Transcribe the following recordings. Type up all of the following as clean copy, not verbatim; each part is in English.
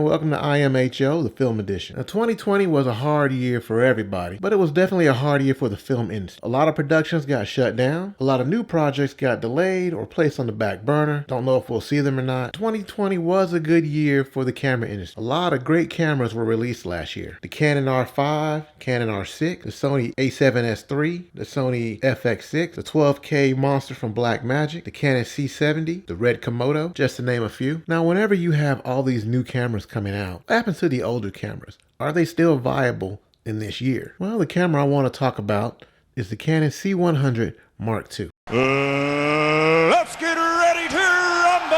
welcome to IMHO, the film edition. Now 2020 was a hard year for everybody, but it was definitely a hard year for the film industry. A lot of productions got shut down, a lot of new projects got delayed or placed on the back burner. Don't know if we'll see them or not. 2020 was a good year for the camera industry. A lot of great cameras were released last year. The Canon R5, Canon R6, the Sony a7S III, the Sony FX6, the 12K monster from Blackmagic, the Canon C100, the Red Komodo, just to name a few. Now, whenever you have all these new cameras coming out, what happens to the older cameras? Are they still viable in this year? Well, the camera I want to talk about is the Canon C100 Mark II. Let's get ready to rumble!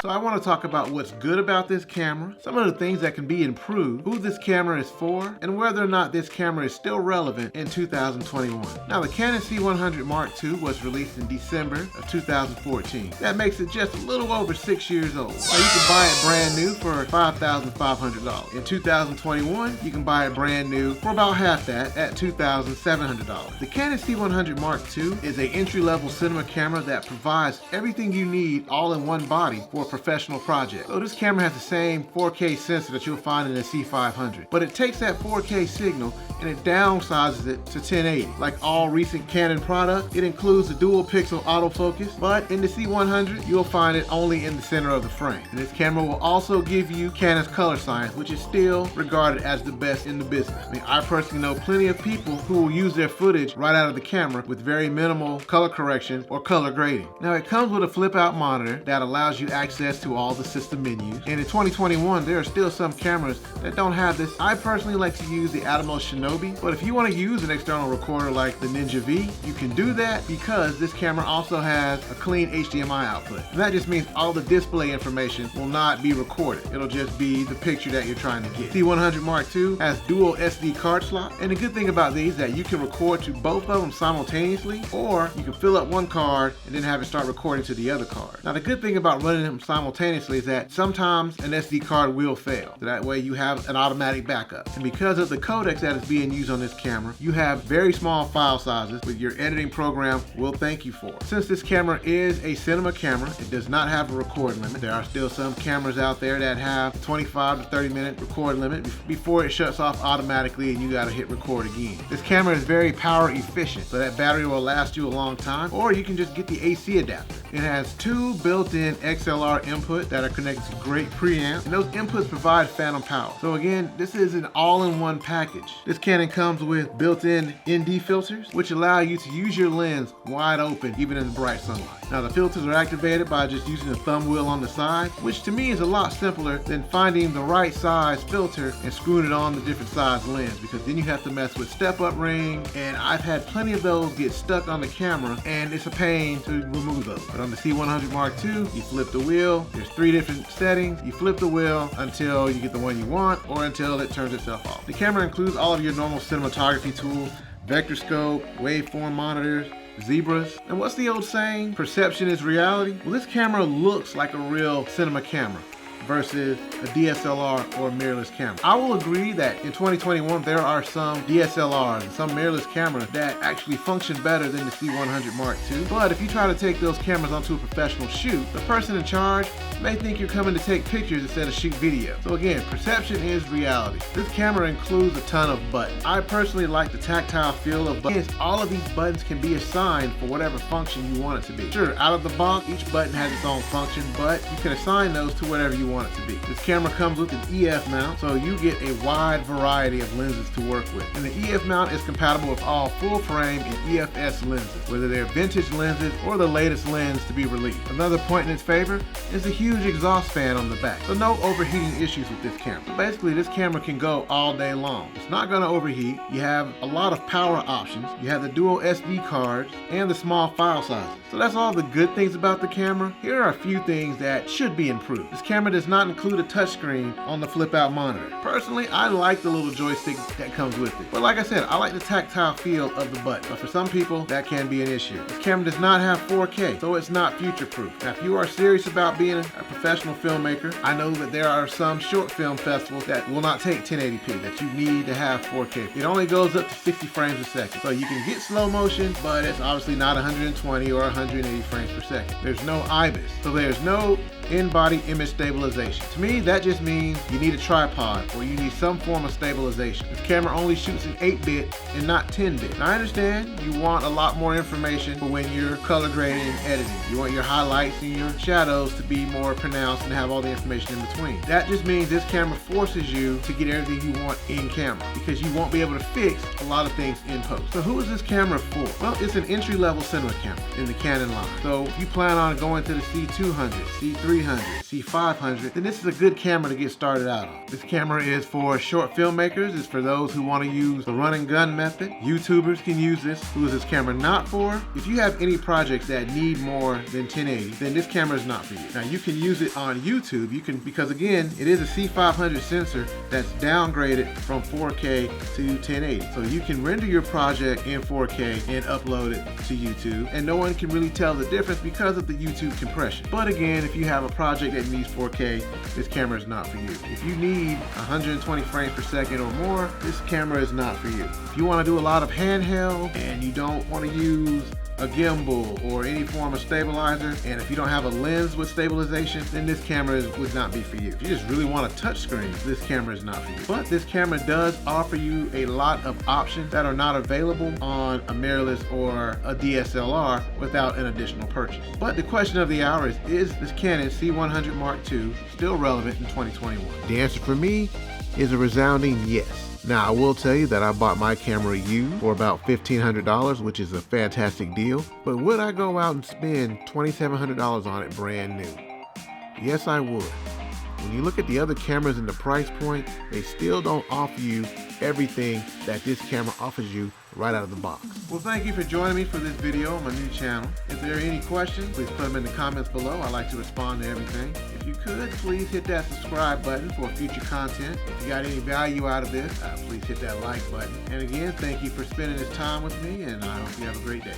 So I want to talk about what's good about this camera, some of the things that can be improved, who this camera is for, and whether or not this camera is still relevant in 2021. Now, the Canon C100 Mark II was released in December of 2014. That makes it just a little over 6 years old. Now, you can buy it brand new for $5,500. In 2021, you can buy it brand new for about half that at $2,700. The Canon C100 Mark II is an entry-level cinema camera that provides everything you need all in one body for a professional project. So this camera has the same 4K sensor that you'll find in the C500, but it takes that 4K signal and it downsizes it to 1080. Like all recent Canon products, it includes the dual pixel autofocus, but in the C100, you'll find it only in the center of the frame. And this camera will also give you Canon's color science, which is still regarded as the best in the business. I mean, I personally know plenty of people who will use their footage right out of the camera with very minimal color correction or color grading. Now, it comes with a flip out monitor that allows you access to all the system menus. And in 2021, there are still some cameras that don't have this. I personally like to use the Atomos Shinobi, but if you want to use an external recorder like the Ninja V, you can do that because this camera also has a clean HDMI output. And that just means all the display information will not be recorded. It'll just be the picture that you're trying to get. C100 Mark II has dual SD card slot, and the good thing about these is that you can record to both of them simultaneously, or you can fill up one card and then have it start recording to the other card. Now, the good thing about running them simultaneously is that sometimes an SD card will fail. So that way you have an automatic backup. And because of the codec that is being used on this camera, you have very small file sizes which your editing program will thank you for. Since this camera is a cinema camera, it does not have a record limit. There are still some cameras out there that have a 25 to 30 minute record limit before it shuts off automatically and you gotta hit record again. This camera is very power efficient, so that battery will last you a long time, or you can just get the AC adapter. It has two built-in XLR inputs that are connected to great preamps, and those inputs provide phantom power. So again, this is an all-in-one package. This Canon comes with built-in ND filters, which allow you to use your lens wide open even in the bright sunlight. Now, the filters are activated by just using the thumb wheel on the side, which to me is a lot simpler than finding the right size filter and screwing it on the different size lens, because then you have to mess with step-up ring, and I've had plenty of those get stuck on the camera, and it's a pain to remove those. But on the C100 Mark II, you flip the wheel. There's 3 different settings. You flip the wheel until you get the one you want or until it turns itself off. The camera includes all of your normal cinematography tools, vector scope, waveform monitors, zebras. And what's the old saying? Perception is reality. Well, this camera looks like a real cinema camera versus a DSLR or a mirrorless camera. I will agree that in 2021 there are some DSLRs and some mirrorless cameras that actually function better than the C100 Mark II. But if you try to take those cameras onto a professional shoot, the person in charge may think you're coming to take pictures instead of shoot video. So again, perception is reality. This camera includes a ton of buttons. I personally like the tactile feel of buttons. All of these buttons can be assigned for whatever function you want it to be. Sure, out of the box, each button has its own function, but you can assign those to whatever you want it to be. This camera comes with an EF mount, so you get a wide variety of lenses to work with. And the EF mount is compatible with all full frame and EFS lenses, whether they're vintage lenses or the latest lens to be released. Another point in its favor is the huge exhaust fan on the back, so no overheating issues with this camera. So basically, this camera can go all day long. It's not going to overheat. You have a lot of power options. You have the dual SD cards and the small file sizes. So that's all the good things about the camera. Here are a few things that should be improved. This camera does not include a touchscreen on the flip out monitor. Personally, I like the little joystick that comes with it. But like I said, I like the tactile feel of the button. But for some people, that can be an issue. This camera does not have 4K, so it's not future-proof. Now, if you are serious about being a professional filmmaker, I know that there are some short film festivals that will not take 1080p, that you need to have 4K. It only goes up to 60 frames a second. So you can get slow motion, but it's obviously not 120 or 180 frames per second. There's no IBIS, so there's no in-body image stabilization. To me, that just means you need a tripod or you need some form of stabilization. This camera only shoots in 8-bit and not 10-bit. Now I understand you want a lot more information for when you're color grading and editing. You want your highlights and your shadows to be more pronounced and have all the information in between. That just means this camera forces you to get everything you want in camera because you won't be able to fix a lot of things in post. So who is this camera for? Well, it's an entry-level cinema camera in the Canon line. So if you plan on going to the C200, C300, C500, then this is a good camera to get started out on. This camera is for short filmmakers. It's for those who want to use the run and gun method. YouTubers can use this. Who is this camera not for? If you have any projects that need more than 1080, then this camera is not for you. Now you can use it on YouTube. You can, because again, it is a C500 sensor that's downgraded from 4K to 1080. So you can render your project in 4K and upload it to YouTube, and no one can really tell the difference because of the YouTube compression. But again, if you have a project that needs 4K, this camera is not for you. If you need 120 frames per second or more, this camera is not for you. If you want to do a lot of handheld and you don't want to use a gimbal or any form of stabilizer, and if you don't have a lens with stabilization, then this camera would not be for you. If you just really want a touch screen, this camera is not for you. But this camera does offer you a lot of options that are not available on a mirrorless or a DSLR without an additional purchase. But the question of the hour is this Canon C100 MK II still relevant in 2021? The answer for me is a resounding yes. Now, I will tell you that I bought my camera used for about $1,500, which is a fantastic deal. But would I go out and spend $2,700 on it brand new? Yes, I would. When you look at the other cameras in the price point, they still don't offer you everything that this camera offers you right out of the box. Well, thank you for joining me for this video on my new channel. If there are any questions, please put them in the comments below. I like to respond to everything. If you could, please hit that subscribe button for future content. If you got any value out of this, please hit that like button. And again, thank you for spending this time with me, and I hope you have a great day.